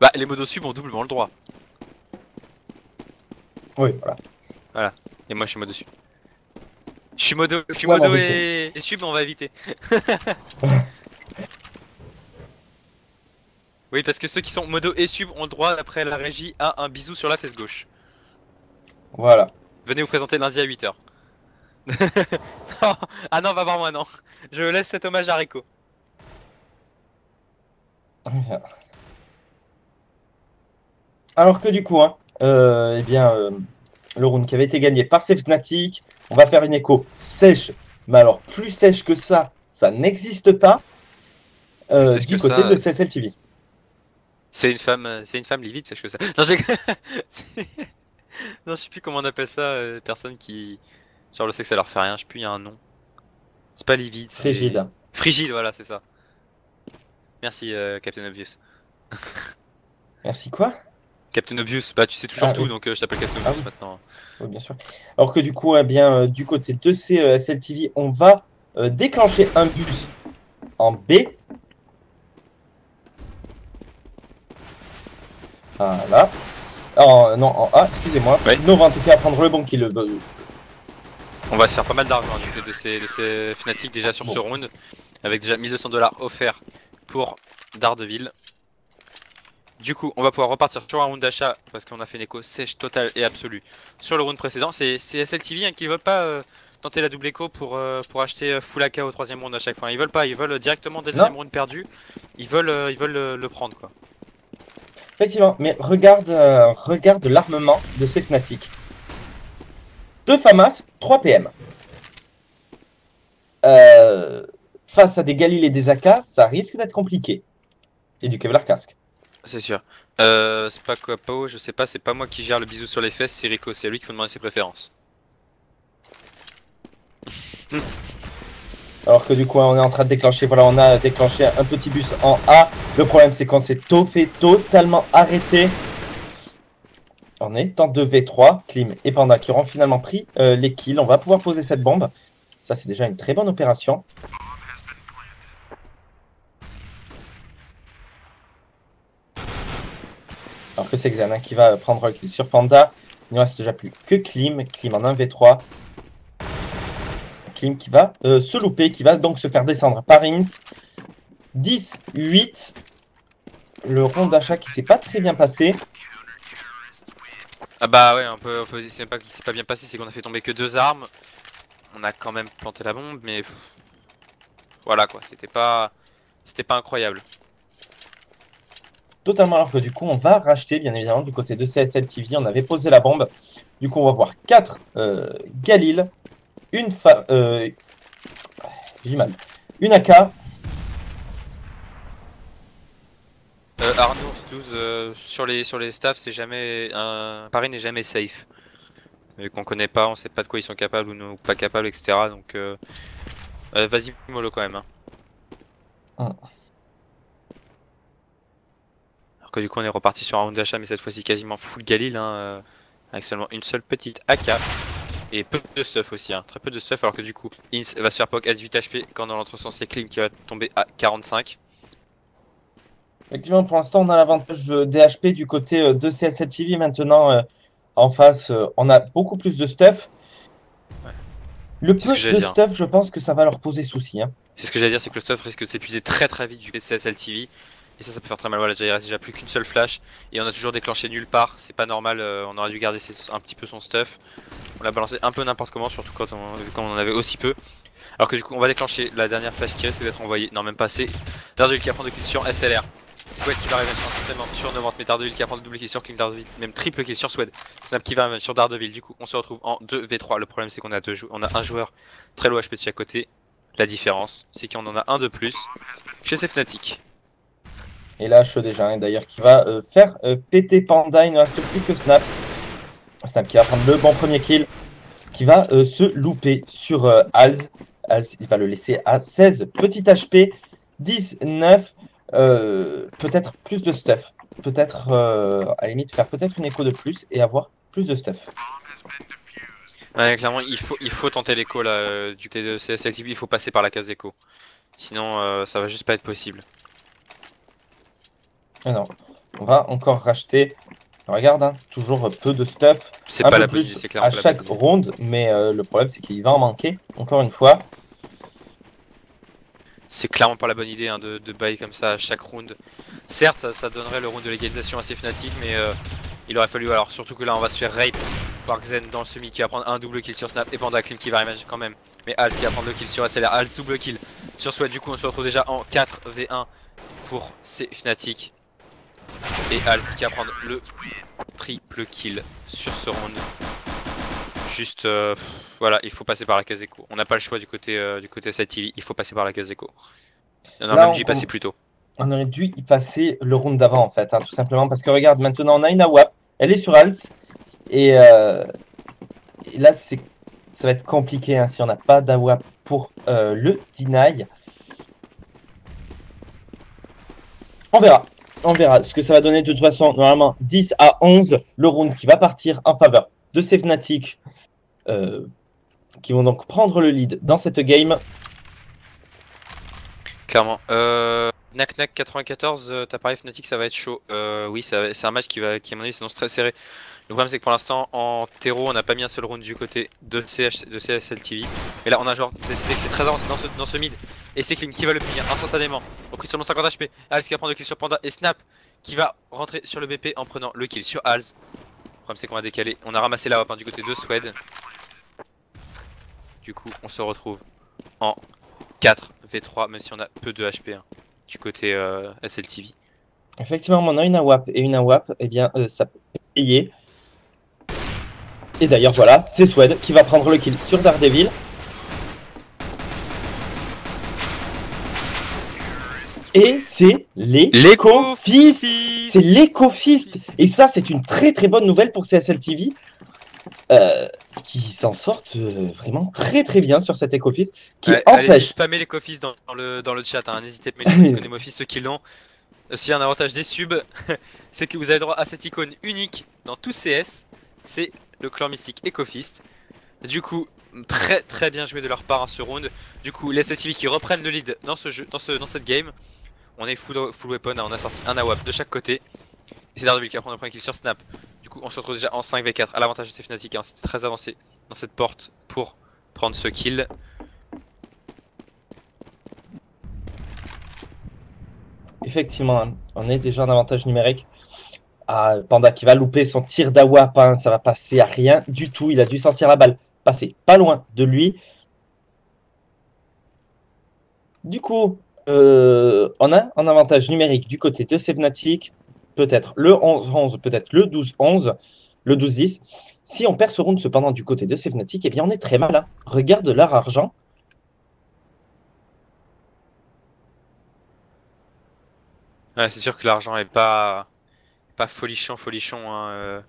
Bah, les modos sub ont doublement le droit. Oui, voilà. Voilà. Et moi je suis modo sub. Je suis modo Ouais, et sub, on va éviter. Oui, parce que ceux qui sont modo et sub ont le droit, après la régie, à un bisou sur la fesse gauche. Voilà. Venez vous présenter lundi à 8h. Ah non, va voir moi, non. Je laisse cet hommage à Rico. Alors que du coup, hein, eh bien, le round qui avait été gagné par ces Fnatic, on va faire une écho sèche, mais alors plus sèche que ça n'existe pas du côté de CSL TV. C'est une femme livide, c'est que ça. Non, non, je sais plus comment on appelle ça, personne qui... Genre le sexe ça leur fait rien, je sais plus, il y a un nom. C'est pas livide, c'est... Frigide. Frigide, voilà, c'est ça. Merci Captain Obvious. Merci quoi? Captain Obvious, bah tu sais toujours tout, oui. donc je t'appelle Captain Obvious maintenant. Oui, bien sûr. Alors que du coup, eh bien, du côté de CSL TV, on va déclencher un bus en B. Voilà. Non, en A, excusez-moi. Ouais. Nova en tout cas à prendre le bon kill. On va se faire pas mal d'argent du côté de ces Fnatic déjà sur ce round. Avec déjà 1200$ offerts pour Daredevil. Du coup, on va pouvoir repartir sur un round d'achat parce qu'on a fait une écho sèche totale et absolue sur le round précédent. C'est SLTV hein, qui ne veulent pas tenter la double écho pour acheter full AK au troisième round à chaque fois. Ils veulent pas, ils veulent directement dès le deuxième round perdu. Ils veulent le prendre quoi. Effectivement, mais regarde l'armement de ces Fnatic. 2 FAMAS, 3 PM. Face à des Galil et des AK, ça risque d'être compliqué. Et du Kevlar casque. C'est sûr. C'est pas Coapo, je sais pas, c'est pas moi qui gère le bisou sur les fesses, c'est Rico, c'est à lui qu'il faut demander ses préférences. Alors que du coup on est en train de déclencher, voilà, on a déclenché un petit bus en A. Le problème c'est qu'on s'est fait totalement arrêter. On est en 2v3, Klim et Panda qui auront finalement pris les kills. On va pouvoir poser cette bombe. Ça c'est déjà une très bonne opération. Alors que c'est Xana qui va prendre le kill sur Panda. Il ne reste déjà plus que Klim. Klim en 1v3. Klim qui va se louper, qui va donc se faire descendre par Ins. 10, 8. Le rond d'achat qui s'est pas très bien passé. Ah bah ouais, c'est pas qu'il s'est pas bien passé, c'est qu'on a fait tomber que 2 armes. On a quand même planté la bombe, mais voilà quoi, c'était pas incroyable. Totalement, alors que du coup on va racheter bien évidemment du côté de CSL TV. On avait posé la bombe. Du coup on va voir 4 Galil, une j'ai mal. Une AK. Arnaud, 12 sur les staffs, c'est jamais Paris n'est jamais safe. Vu qu'on connaît pas, on sait pas de quoi ils sont capables ou pas capables, etc. Donc vas-y mollo quand même. Hein. Alors que du coup on est reparti sur un round d'achat, mais cette fois-ci quasiment full Galil, hein, avec seulement une seule petite AK. Et peu de stuff aussi, hein, très peu de stuff, alors que du coup Ins va se faire poke à 18 HP quand dans l'autre sens c'est Klim qui va tomber à 45. Effectivement, pour l'instant, on a l'avantage des HP du côté de CSL TV. Maintenant, en face, on a beaucoup plus de stuff. Ouais. Le peu de stuff, je pense que ça va leur poser souci. Hein. C'est ce que j'allais dire, c'est que le stuff risque de s'épuiser très vite du CSL TV. Et ça peut faire très mal. Voilà, il reste déjà plus qu'une seule flash. Et on a toujours déclenché nulle part. C'est pas normal, on aurait dû garder un petit peu son stuff. On l'a balancé un peu n'importe comment, surtout quand on en avait aussi peu. Alors que du coup, on va déclencher la dernière flash qui risque d'être envoyée. Non, même pas assez. Daredevil qui va prendre 2 kills sur SLR. Sweat qui va arriver sur 90, mais Daredevil qui va prendre double kill sur Klim, Daredevil, même triple kill sur Sweat. Snap qui va arriver sur Daredevil. Du coup, on se retrouve en 2v3. Le problème, c'est qu'on a un joueur très low HP de chaque côté. La différence, c'est qu'on en a un de plus chez ces Fnatic. Et là, chaud déjà, hein, d'ailleurs, qui va faire péter Panda. Il ne reste plus que Snap. Snap qui va prendre le bon premier kill, qui va se louper sur Alz. Alz, il va le laisser à 16 petit HP, 19, peut-être plus de stuff. Peut-être, à la limite, faire peut-être une écho de plus et avoir plus de stuff. Ouais, clairement, il faut tenter l'écho là, du côté de CSL TV, il faut passer par la case écho. Sinon, ça va juste pas être possible. Ah non, on va encore racheter. Regarde, hein, toujours peu de stuff. C'est Un pas peu la bonne plus idée, c'est clairement à pas la chaque bonne idée. ronde, mais le problème c'est qu'il va en manquer, encore une fois. C'est clairement pas la bonne idée hein, de buy comme ça à chaque round. Certes, ça donnerait le round de légalisation assez Fnatic, mais il aurait fallu. Alors, surtout que là, on va se faire rape par Xen dans le semi qui va prendre un double kill sur Snap et Panda Clean qui va rematch quand même. Mais Hals qui va prendre le kill sur SLR, Hals double kill sur Sweat. Du coup, on se retrouve déjà en 4v1 pour ces Fnatic. Et Hals qui va prendre le triple kill sur ce round. Juste, voilà, il faut passer par la case écho. On n'a pas le choix du côté SLTV, il faut passer par la case écho. On aurait même dû y passer plus tôt. On aurait dû y passer le round d'avant en fait, hein, tout simplement. Parce que regarde, maintenant on a une AWAP, elle est sur Alts. Et là, ça va être compliqué hein, si on n'a pas d'AWAP pour le deny. On verra ce que ça va donner. De toute façon, normalement 10 à 11, le round qui va partir en faveur de ces Fnatic qui vont donc prendre le lead dans cette game. Clairement. Knack Knack 94, t'as parlé Fnatic, ça va être chaud. Oui, c'est un match qui à mon avis, s'annonce très serré. Le problème, c'est que pour l'instant, en terreau, on n'a pas mis un seul round du côté de CSL TV. Et là, on a genre décidé que c'est très avancé dans ce mid. Et c'est Clean qui va le punir instantanément. Au prix seulement 50 HP. Hals qui va prendre le kill sur Panda. Et Snap qui va rentrer sur le BP en prenant le kill sur Hals. Le problème, c'est qu'on va décaler. On a ramassé la wap du côté de Swed. Du coup, on se retrouve en 4v3, même si on a peu de HP hein, du côté SLTV. Effectivement, on a une AWAP et une AWAP, eh bien, ça peut payer. Et d'ailleurs, voilà, c'est Swed qui va prendre le kill sur Daredevil. Et c'est l'Eco-Fist. C'est l'Eco-Fist. Et ça, c'est une très très bonne nouvelle pour CSL TV. Qui s'en sortent vraiment très très bien sur cet Eco-Fist. Qui empêche. Allez spammer l'Eco-Fist dans le chat. Hein. N'hésitez pas à mettre les Nemo-Fist, ceux qui l'ont. Aussi, un avantage des subs, c'est que vous avez le droit à cette icône unique dans tout CS. C'est le clan mystique Eco-Fist. Du coup, très très bien joué de leur part hein, ce round. Du coup, les SLTV qui reprennent le lead dans ce jeu, dans cette game. On est full weapon, hein, on a sorti un AWAP de chaque côté. Et c'est Daredevil qui va prendre le premier kill sur Snap. Du coup, on se retrouve déjà en 5v4 à l'avantage de ces Fnatic. Hein, c'était très avancé dans cette porte pour prendre ce kill. Effectivement, on est déjà en avantage numérique. Ah, Panda qui va louper son tir d'AWAP, hein, ça va passer à rien du tout. Il a dû sentir la balle passer pas loin de lui. Du coup, on a un avantage numérique du côté de ces Fnatic. Peut-être le 11-11, peut-être le 12-11, le 12-10. Si on perd ce round cependant du côté de ces Fnatic, eh bien on est très mal. Hein. Regarde leur argent. Ouais, c'est sûr que l'argent est pas folichon. Hein,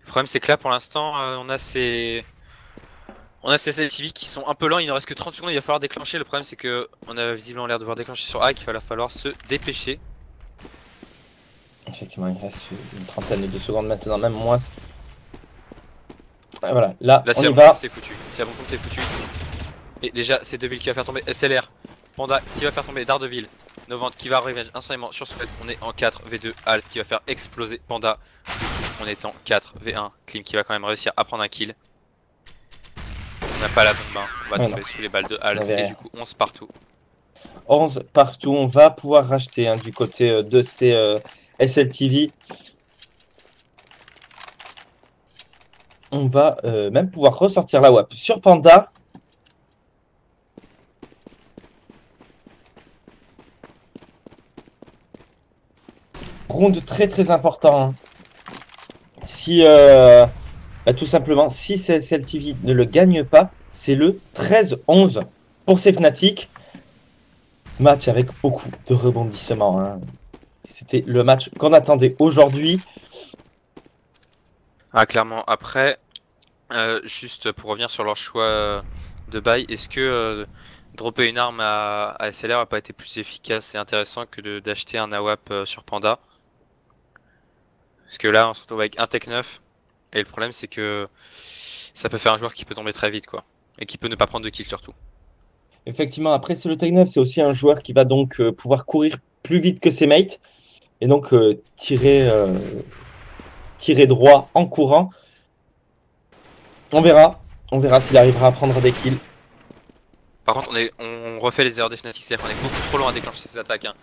Le problème c'est que là pour l'instant on a ces SLTV qui sont un peu lents, il ne reste que 30 secondes, il va falloir déclencher. Le problème c'est que on a visiblement l'air de devoir déclencher sur Hack, il va falloir se dépêcher. Effectivement, il reste une trentaine de secondes maintenant, même moins. Et voilà, là on y va. C'est foutu, c'est bon c'est foutu. Et déjà c'est Deville qui va faire tomber SLR, Panda qui va faire tomber Daredevil, Novant qui va revenge instantanément sur Sweat. On est en 4v2, Hals qui va faire exploser Panda. Du coup, on est en 4v1, Klim qui va quand même réussir à prendre un kill. On n'a pas la bombe, hein. On va tomber sous les balles de Hals et du coup 11 partout. 11 partout, on va pouvoir racheter hein, du côté de ces SLTV. On va même pouvoir ressortir la WAP sur Panda. Round très très important. Hein. Si tout simplement, si CSL TV ne le gagne pas, c'est le 13-11 pour ces Fnatic. Match avec beaucoup de rebondissements. Hein. C'était le match qu'on attendait aujourd'hui. Ah, clairement. Après, juste pour revenir sur leur choix de buy, est-ce que dropper une arme à SLR n'a pas été plus efficace et intéressant que d'acheter un AWP sur Panda? Parce que là, on se retrouve avec un Tech 9, et le problème c'est que ça peut faire un joueur qui peut tomber très vite, quoi. Et qui peut ne pas prendre de kill surtout. Effectivement, après, c'est le Tech 9, c'est aussi un joueur qui va donc pouvoir courir plus vite que ses mates et donc tirer droit en courant. On verra s'il arrivera à prendre des kills. Par contre, on refait les erreurs des Fnatic, c'est-à-dire qu'on est beaucoup trop long à déclencher ces attaques. Hein.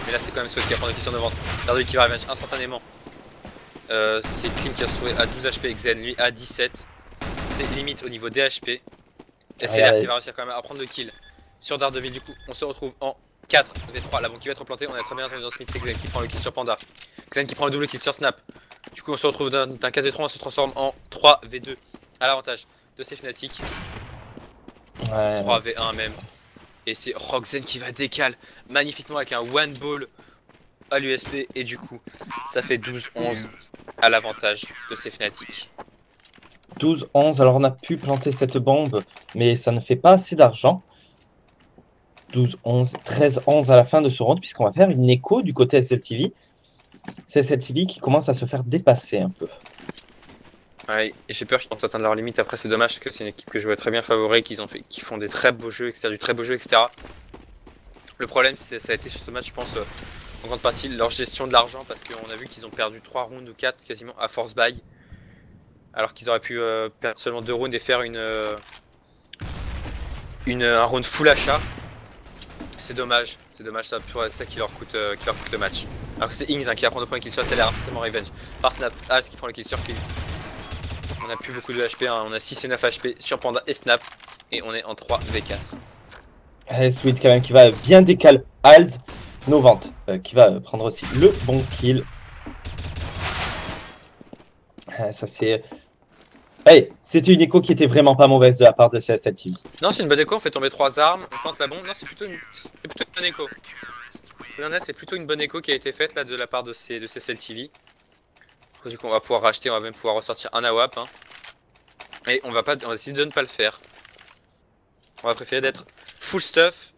Mais là, c'est quand même Sweat qui va prendre des kills sur nos ventes. Daredevil qui va revenge instantanément. C'est Clean qui a sauvé à 12 HP, Xen lui à 17. C'est limite au niveau des HP. SLR qui va réussir quand même à prendre le kill sur Daredevil. Du coup, on se retrouve en 4v3. La bombe qui va être replantée. On a très bien entendu dans Smith, c'est Xen qui prend le kill sur Panda. Xen qui prend le double kill sur Snap. Du coup, on se retrouve d'un 4v3, on se transforme en 3v2 à l'avantage de ces Fnatic. 3v1 même. Et c'est Roxen qui va décaler magnifiquement avec un one ball à l'USP. Et du coup, ça fait 12-11 à l'avantage de ces Fnatic. 12-11, alors on a pu planter cette bombe, mais ça ne fait pas assez d'argent. 12-11, 13-11 à la fin de ce round, puisqu'on va faire une écho du côté SLTV. C'est SLTV qui commence à se faire dépasser un peu. Ouais, et j'ai peur qu'ils pensent atteindre leur limite. Après, c'est dommage parce que c'est une équipe que je vois très bien favorée, qu'ils font des très beaux jeux, etc., du très beau jeu, etc. Le problème, ça a été sur ce match, je pense, en grande partie leur gestion de l'argent, parce qu'on a vu qu'ils ont perdu 3 rounds ou 4 quasiment à force buy, alors qu'ils auraient pu perdre seulement 2 rounds et faire un round full achat. C'est dommage ça qui leur coûte le match. Alors que c'est Ings hein, qui va prendre le point kill sur SLR, certainement revenge. Par Snap, Als qui prend le kill sur Kill. On a plus beaucoup de HP, hein. On a 6 et 9 HP sur Panda et Snap. Et on est en 3v4. Et Sweet quand même qui va bien décaler Als. Novante qui va prendre aussi le bon kill. Ça c'est... Hey, c'était une écho qui était vraiment pas mauvaise de la part de CSL TV. Non, c'est une bonne écho, on fait tomber 3 armes, on plante la bombe. Non, c'est plutôt une bonne écho. C'est plutôt une bonne écho qui a été faite là de la part de CSL TV. Après, du coup, on va pouvoir racheter, on va même pouvoir ressortir un AWP. Hein. Et on va essayer de ne pas le faire. On va préférer d'être full stuff.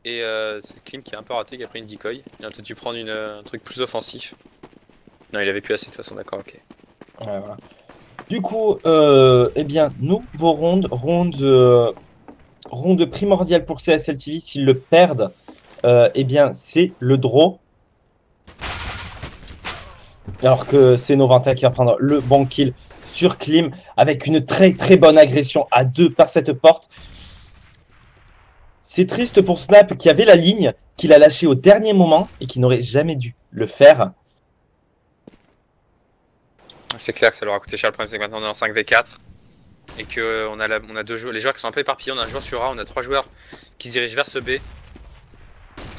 Et c'est Clean qui est un peu raté, qui a pris une decoy. Il a peut-être dû prendre un truc plus offensif. Non, il avait plus assez de toute façon, d'accord, ok. Ouais, voilà. Du coup, eh bien, nouveau ronde primordial pour CSL TV. S'ils le perdent, eh bien, c'est le draw. Alors que c'est Novanta qui va prendre le bon kill sur Klim avec une très très bonne agression à 2 par cette porte. C'est triste pour Snap qui avait la ligne, qu'il a lâchée au dernier moment et qui n'aurait jamais dû le faire. C'est clair que ça leur a coûté cher. Le problème c'est que maintenant on est en 5v4 et que on a deux joueurs, les joueurs qui sont un peu éparpillés. On a un joueur sur A, on a 3 joueurs qui se dirigent vers ce B.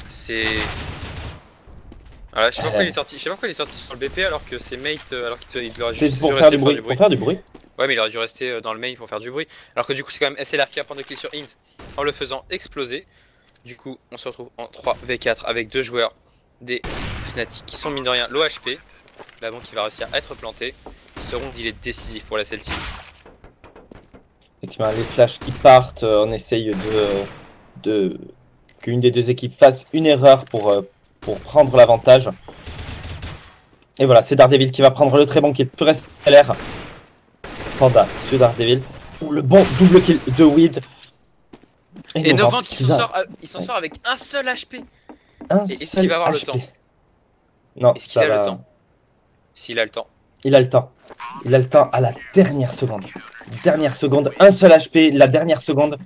C'est... Voilà, je sais pas pourquoi il est sorti sur le BP alors que ses mates, alors qu'il aurait juste pour faire du bruit. Pour faire du bruit. Ouais, mais il aurait dû rester dans le main pour faire du bruit. Alors que du coup c'est quand même SLR qui va prendre le kill sur Ins en le faisant exploser. Du coup on se retrouve en 3v4 avec 2 joueurs des Fnatic qui sont mine de rien low HP. La bombe qui va réussir à être plantée. Ce round il est décisif pour la CSL. Effectivement, les flashs qui partent, on essaye qu'une des deux équipes fasse une erreur pour prendre l'avantage. Et voilà, c'est Daredevil qui va prendre le très bon kill pour SLR. Panda sur Daredevil. Le bon double kill de Weed. Et Novant qui s'en sort avec un seul HP. Est-ce qu'il va avoir le temps? Non, est-ce qu'il a le temps? S'il a le temps. Il a le temps. Il a le temps à la dernière seconde. Dernière seconde, un seul HP, la dernière seconde.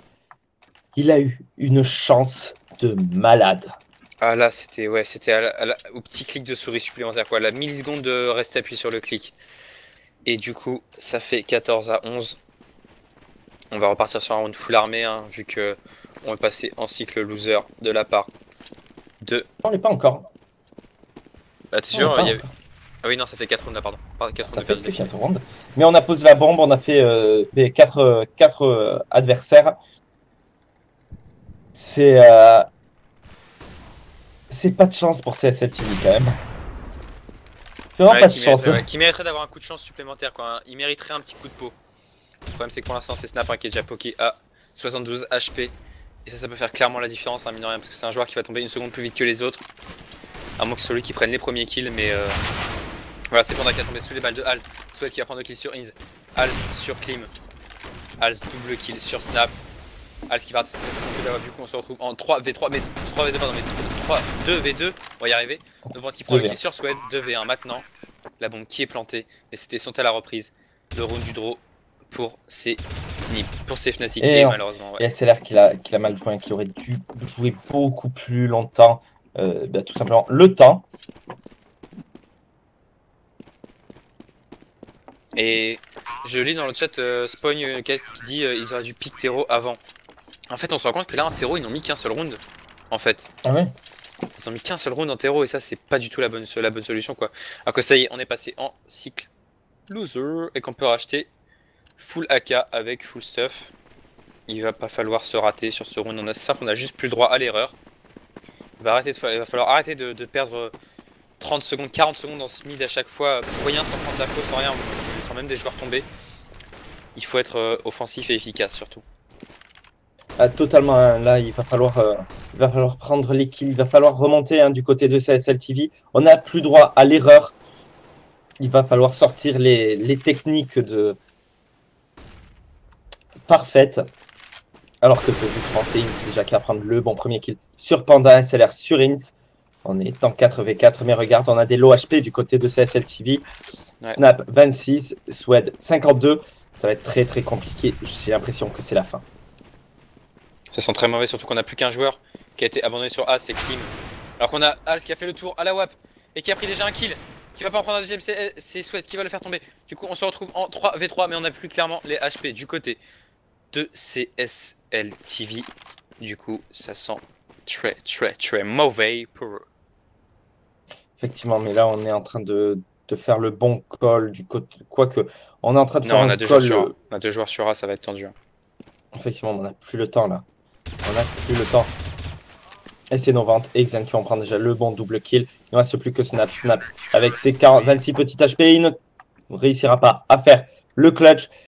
Il a eu une chance de malade. Ah là, c'était au petit clic de souris supplémentaire, quoi. La milliseconde de rester appuyé sur le clic. Et du coup, ça fait 14-11. On va repartir sur un round full armé, hein, vu que on est passé en cycle loser de la part de... On l'est pas encore. Bah t'es sûr Ah oui, non, ça fait 4 rounds là, pardon. 4 ça fait que 4 rounds. Mais on a posé la bombe, on a fait 4 adversaires. C'est pas de chance pour CSL TV quand même. C'est vraiment pas de chance. Qui mériterait d'avoir un coup de chance supplémentaire, quoi. Hein. Il mériterait un petit coup de peau. Le problème, c'est que pour l'instant, c'est Snap hein, qui est déjà poké à 72 HP. Et ça peut faire clairement la différence, hein, mine de rien, parce que c'est un joueur qui va tomber une seconde plus vite que les autres. À moins que ce soit lui qui prenne les premiers kills, mais voilà, c'est Panda qui a tombé sous les balles de Hals. Sweat qui va prendre le kill sur Inz. Hals sur Klim. Hals double kill sur Snap. Hals qui va rater son coup là, du coup on se retrouve en 3v3, mais 3v2 pardon, mais 2v2, on va y arriver. Devant qui prend le kill sur Sweat, 2v1 maintenant. La bombe qui est plantée, et c'était son à la reprise. Le round du draw pour ces Fnatic et malheureusement. Ouais. Et SLR qu'il a mal joué, qui aurait dû jouer beaucoup plus longtemps. Tout simplement le temps. Et je lis dans le chat Spogne qui dit ils auraient dû pick Tero avant. En fait on se rend compte que là en Tero ils n'ont mis qu'un seul round. En fait. Ah ouais. Ils ont mis qu'un seul round en Tero et ça c'est pas du tout la bonne solution quoi. Alors que ça y est on est passé en cycle loser et qu'on peut racheter full AK avec full stuff. Il va pas falloir se rater sur ce round, on a juste plus le droit à l'erreur. Il va falloir arrêter de perdre 30 secondes, 40 secondes dans ce mid à chaque fois, pour rien, sans prendre la faute, sans rien, sans même des joueurs tomber. Il faut être offensif et efficace surtout. Ah, totalement, hein. Là il va falloir prendre les kills, il va falloir remonter hein, du côté de CSL TV. On n'a plus droit à l'erreur. Il va falloir sortir les techniques parfaites. Alors que vu que c'est Inz déjà qui va prendre le bon premier kill sur Panda, SLR sur Inz. On est en 4v4, mais regarde, on a des low HP du côté de CSL TV. Ouais. Snap 26, Swed 52. Ça va être très très compliqué. J'ai l'impression que c'est la fin. Ça sent très mauvais, surtout qu'on n'a plus qu'un joueur qui a été abandonné sur A, c'est Klim. Alors qu'on a Hals qui a fait le tour à la WAP et qui a pris déjà un kill. Qui va pas en prendre un deuxième, c'est Swed qui va le faire tomber. Du coup, on se retrouve en 3v3, mais on n'a plus clairement les HP du côté de CSL TV. Du coup, ça sent très mauvais pour eux. Effectivement, mais là on est en train de faire le bon call du côté. Quoique, on est en train de faire on a deux joueurs sur A, ça va être tendu. Effectivement, on n'a plus le temps là. On n'a plus le temps. Et c'est Novante et Xan qui vont prendre déjà le bon double kill. Il ne reste plus que Snap. Snap avec ses 26 petits HP, il ne réussira pas à faire le clutch.